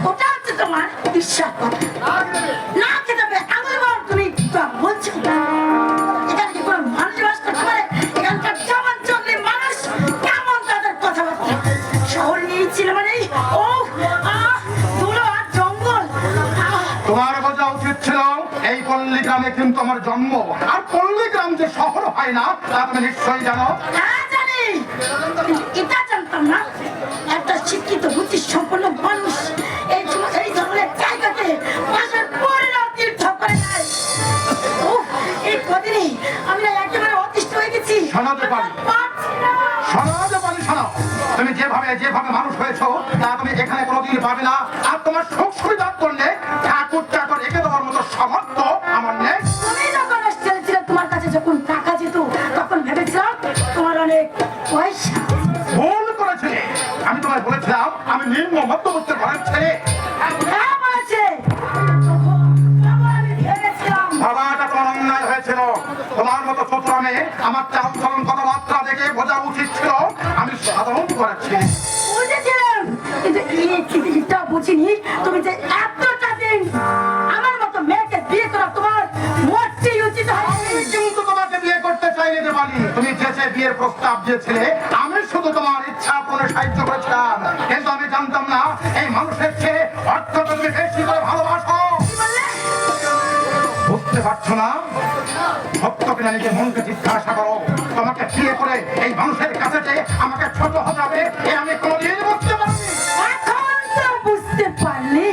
ওটা হচ্ছে তোমার বিশ্বাস না খেতে হবে এমন বল তুমি বলছো এখানে কি কোনো মানুষ বাস করতে পারে? এখানকার যেমন চললে মানুষ কেমন তাদের কথাবার্তা শহর নিয়েছিল মানে ও ধুলো আর জঙ্গল। তোমার বোঝা উচিত ছিল এই পল্লী গ্রামে কিন্তু আমার জন্ম, আর পল্লী গ্রাম যে শহর হয় না তা তুমি নিশ্চয়ই জানো। হ্যাঁ জানি, এটা জানতাম না একটা শিক্ষিত বুদ্ধি সম্পন্ন মানুষ এই ধরনের জায়গাতে বাসের পরিণাম তীর্থ করে নেয়। এই কদিনে আমি না একেবারে অতিষ্ঠ হয়ে গেছি। শোনাতে পারি, শোনাতে পারি, শোনো। তুমি যেভাবে মানুষ হয়েছো তা তুমি এখানে কোনোদিন পাবে না। আর তোমার সুখ সুবিধা করলে ঠাকুর চাকর রেখে দেওয়ার মতো সামর্থ্য আমার নেই। তুমি যখন এসেছিলে তোমার কাছে যখন টাকা যেত তখন ভেবেছিলাম তোমার অনেক পয়সা। ভুল করেছিলে। আমি তোমায় বলেছিলাম আমি নিম্ন মধ্যবিত্ত ঘরের ছেলে। হ্যাঁ বলেছে, বাবাটা তোমার অন্যায় হয়েছিল। তোমার মতো চতুরামে আমার চাল চলন কথাবার্তা দেখে বোঝা উচিত ছিল আমি সাধারণ করেছি। বুঝেছিলাম, কিন্তু এই চিঠিটা বুঝিনি তুমি যে এতটা দিন আমার মতো মেয়েকে বিয়ে করা তোমার মোটেই উচিত হয়নি। কিন্তু তোমাকে বিয়ে করতে চাইনি দেবালি। তুমি যে বিয়ের প্রস্তাব দিয়েছিলে আমি শুধু তোমার ইচ্ছা পূরণে সাহায্য করেছিলাম, কিন্তু আমি জানতাম না এই মানুষের চেয়ে অর্থ তুমি বেশি করে ভালোবাসো। বুঝতে পারছো না? সত্য কিনা নিজের মনকে জিজ্ঞাসা করো। তোমাকে বিয়ে করে এই মানুষের কাছে যে আমাকে ছোট হতে হবে এ আমি কোনোদিন বুঝতে পারিনি। এখন তো বুঝতে পারলি।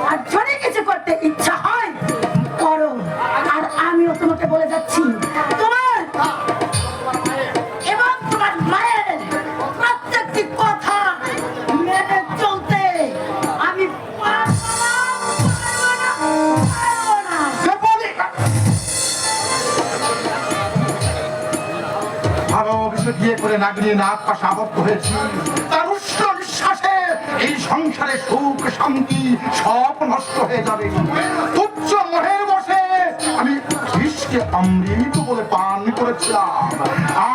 আর যদি কিছু করতে ইচ্ছা হয় করো, আর আমিও তোমাকে বলে যাচ্ছি তোমার এবং তোমার মায়ের প্রত্যেকটি কথা মেনে চলতে আমি পারবো না। ভালোবেসে বিয়ে করে নাগিনী নাক পাশে আবদ্ধ হয়েছি। তার উষ্ণ বিশ্বাসে এই সংসারে সুখ শান্তি সব নষ্ট হয়ে যাবে। তুচ্ছ মোহে বসে আমি বিষকে অমৃত বলে পান করেছিলাম।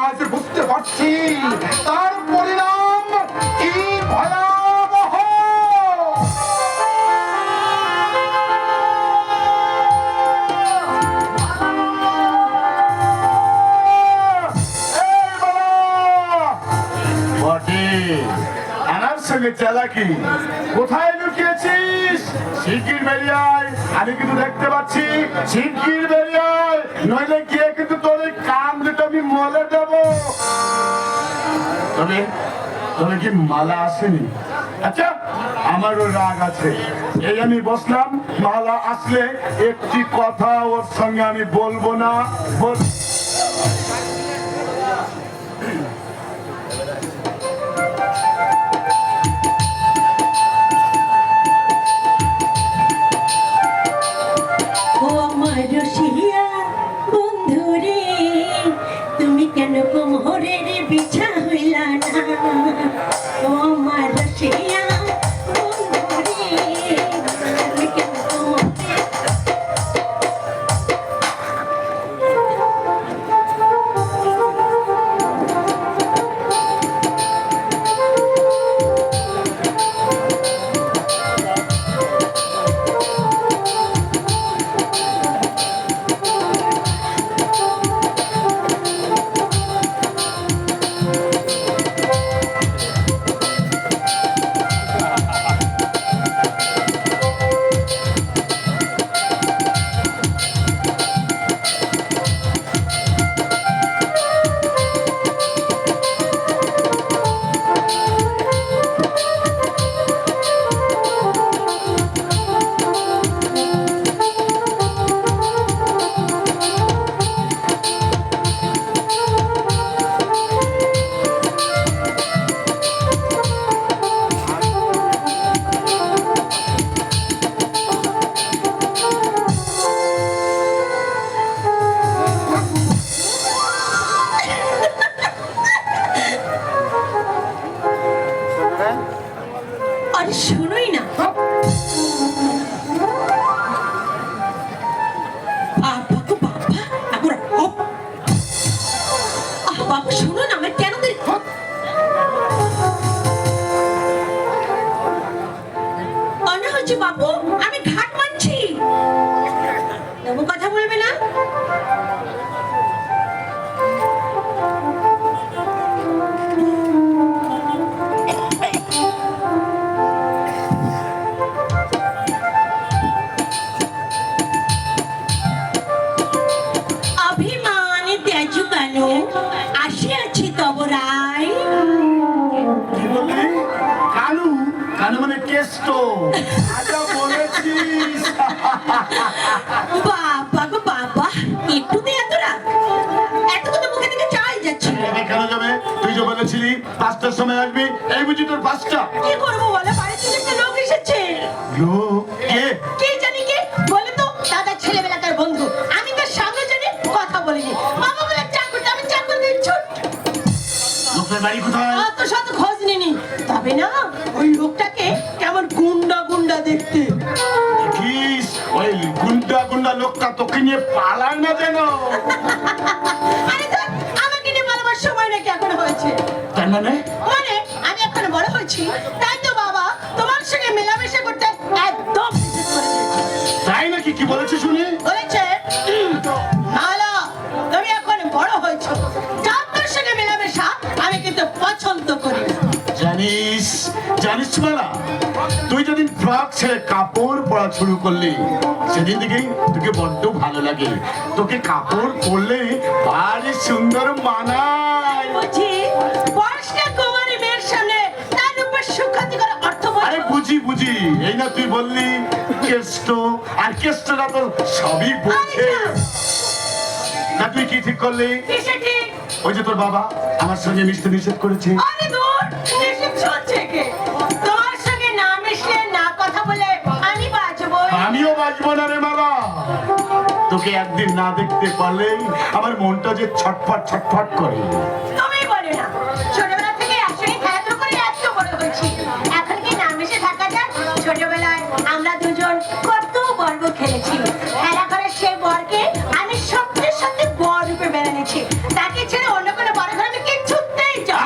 আজ বুঝতে পারছি তার পরিণাম কি ভয়াবহ। আমার সঙ্গে চালাকি কোথায় লুকিয়েছিস? শিগগির বেরিয়ে আয়, আমি কিন্তু দেখতে পাচ্ছি। শিগগির বেরিয়ে আয়, নইলে গিয়ে কিন্তু তোর এই কান দুটো আমি মলে দেবো। তবে কি মালা আসেনি? আচ্ছা, আমারও রাগ আছে। এই আমি বসলাম, মালা আসলে একটি কথা ওর সঙ্গে আমি বলবো না। বন্ধুরে তুমি কেন কোমরের বিছা হইলা না? ও আমার রসিয়া বন্ধুরে তুমি কেন বলছি বাবু, আমি ঘাট মানছি। তবু কথা বলবে না? অভিমান ত্যাজ কেন, আসিয়াছি তব রায়। কি বললি? কানু? কানু মানে কেষ্ট। আচ্ছা বলেছিস। বাবা গো বাবা, একটু দিয়ে এত রাগ, এত কথা মুখে থেকে চাই যাচ্ছে। এবার কেন যাবে? তুই যে বলেছিলি 5টার সময় আসবি, এই বুঝি তোর 5টা? কি করবো বলো, বাড়ি থেকে একটা লোক এসেছে। লোক? কে? কে জানি কে, বলে তো দাদা ছেলেবেলাকার বন্ধু। আমি তার সামনে জানি কথা বলিনি। বাবা বলে চাকর, আমি চাকর দিচ্ছ। লোকের বাড়ি কোথায়? অত শত খোঁজ নিনি, তবে না ওই লোকটাকে কেমন গুন্ডা গুন্ডা দেখতে। দেখিস ওই গুন্ডা গুন্ডা লোকটা তোকে নিয়ে পালায় না যেন। আরে ধর, আমাকে নিয়ে বলবার সময় নাকি এখন হয়েছে? তার মানে? মানে আমি এখন বড় হয়েছি, তাই তো বাবা তোমার সঙ্গে মেলামেশা করতে একদম নিষেধ করে দিয়েছে। তাই নাকি? কি বলেছে শুনি? বলেছে মালা, তুমি এখন বড় হয়েছো, যার সঙ্গে মেলামেশা আমি কিন্তু পছন্দ করি না। জানিস জানিস মালা, তুই যেদিন ফ্রক ছেড়ে কাপড় পরা শুরু করলি সেদিন থেকেই তোকে বড্ড ভালো লাগে। তোকে কাপড় পরলে ভারী সুন্দর মানায়। বুঝি বয়স্কা কুমারী মেয়ের সামনে তার উপর সুখ্যাতি করে অর্থ আরে বুঝি বুঝি, এই না তুই বললি কেষ্ট, আর কেষ্টরা তো সবই বোঝে। না তুই কি ঠিক করলি? কিসে ঠিক? ওই যে তোর বাবা আমার সঙ্গে মিশতে নিষেধ করেছে। আরে দূর, নিষেধ চলছে কে? তোমার সঙ্গে না মিশলে, না কথা বলে আমি বাঁচবো? আমিও বাঁচবো না রে মালা। তোকে একদিন না দেখতে পারলেই আমার মনটা যে ছটফট ছটফট করে। তুমি বলে না, ছোটবেলা থেকে একসঙ্গে খেলাধুলা করে এত বড় হয়েছি, এখন কি না মিশে থাকা যায়? ছোটবেলায় আমরা দুজন কত বর্গ খেলেছি, খেলা করে সেই বরকে আমি সত্যি সত্যি বর রূপে বেড়ে নিয়েছি। তাকে ছেড়ে অন্য কোনো বড় ঘরে আমি কিছুতেই যাব না।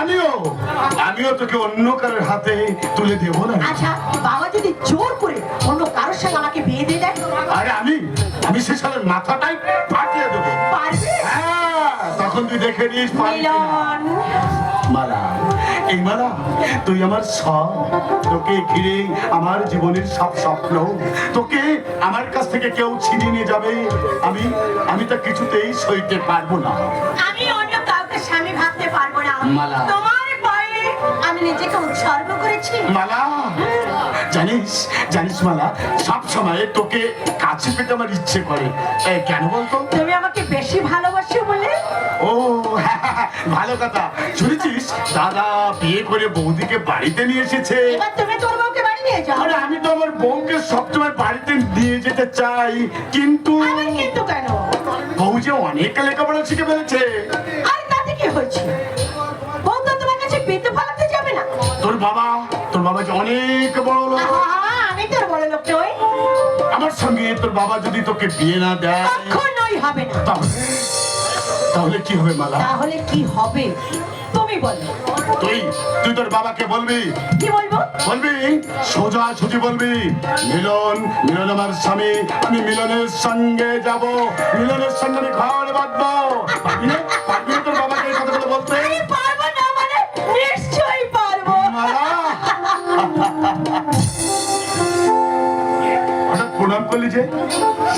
আমিও তোকে অন্য কারোর হাতে তুলে দেবো না। আচ্ছা, বাবা যদি জোর করে অন্য কারোর সঙ্গে আমাকে বিয়ে দিয়ে দেয়? আরে আমি সে সালের মাথাটাই ফাটিয়ে দেবো। পারবে? হ্যাঁ, তখন তুই দেখে নিস পারবি কিনা। মিলন, মালা, এই মালা তুই আমার সব, তোকে ঘিরে আমার জীবনের সব স্বপ্ন। তোকে আমার কাছ থেকে কেউ ছিনিয়ে নিয়ে যাবে, আমি তা কিছুতেই সইতে পারবো না। আমি অন্য কাউকে স্বামী ভাবতে পারবো না। মালা। তোমার পায়ে আমি নিজেকে উৎসর্গ করেছি। মালা, জানিস মালা, সব সময় তোকে কাছে পেতে আমার ইচ্ছে করে। কেন বলতো? তুমি আমাকে বেশি ভালোবাসো বলে। ও ভালো কথা। শুনেছিস দাদা বিয়ে করে বৌদিকে বাড়িতে নিয়ে এসেছে? এবার তুমি তোর বউকে বাড়ি নিয়ে যাও। আরে আমি তো আমার বউকে সবসময় বাড়িতে নিয়ে যেতে চাই, কিন্তু আবার কিন্তু কেন? বউ যে অনেক লেখাপড়া শিখে ফেলেছে। আর তাতে কি হয়েছে? বউ তো তোমার কাছে পেতে ফলাতে যাবে না। তোর বাবা যে অনেক বড় লোক। আমি তোর বড় লোক নই। আমার সঙ্গে তোর বাবা যদি তোকে বিয়ে না দেয় কখনোই হবে না। তাহলে কি হবে মালা? তাহলে কি হবে তুমি বলো। তুই তোর বাবাকে বলবি? কি বলবো? বলবি সোজা সুজি বলবি, মিলন আমার স্বামী, আমি মিলনের সঙ্গে যাব, মিলনের সঙ্গে আমি ঘর বাঁধবো। পারবি না তোর বাবাকে এই কথাগুলো বলতে? আমি পারবো না মানে নিশ্চয়ই পারবো। মালা, হঠাৎ প্রণাম করলি যে?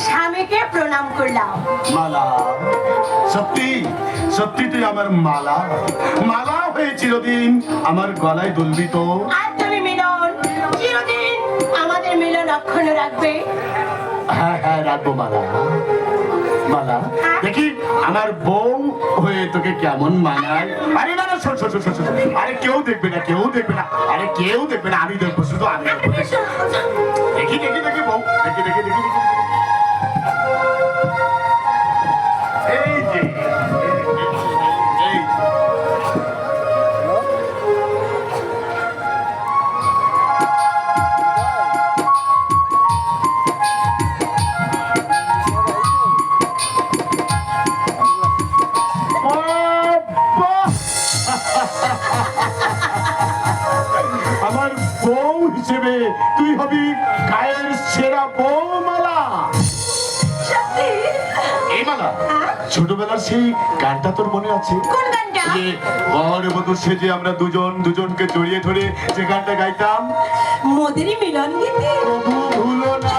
স্বামীকে প্রণাম করলাম। মালা, সত্যি তুই আমার মালা হয়ে চিরদিন আমার গলায় দুলবি তো? আর তুমি মিলন, চিরদিন আমাদের মিলন অক্ষুণ্ণ রাখবে। হ্যাঁ রাখবো মালা। দেখি আমার বউ হয়ে তোকে কেমন মানায়। আরে না শোন, আরে কেউ দেখবে না, আরে কেউ দেখবে না, আমি দেখবো, শুধু আমি দেখবো। দেখি বউ, দেখি। এই যে এই আমার বউ হিসেবে তুই তুই হবি গায়ের সেরা বৌমালা। সত্যি? এই মালা, হ্যাঁ? ছোটবেলার সেই গানটা তোর মনে আছে? কোন গানটা? যে বর বধূ সেজে আমরা দুজনকে জড়িয়ে ধরে যে গানটা গাইতাম, মোদেরই মিলন গীতি। প্রভু ভুলো না।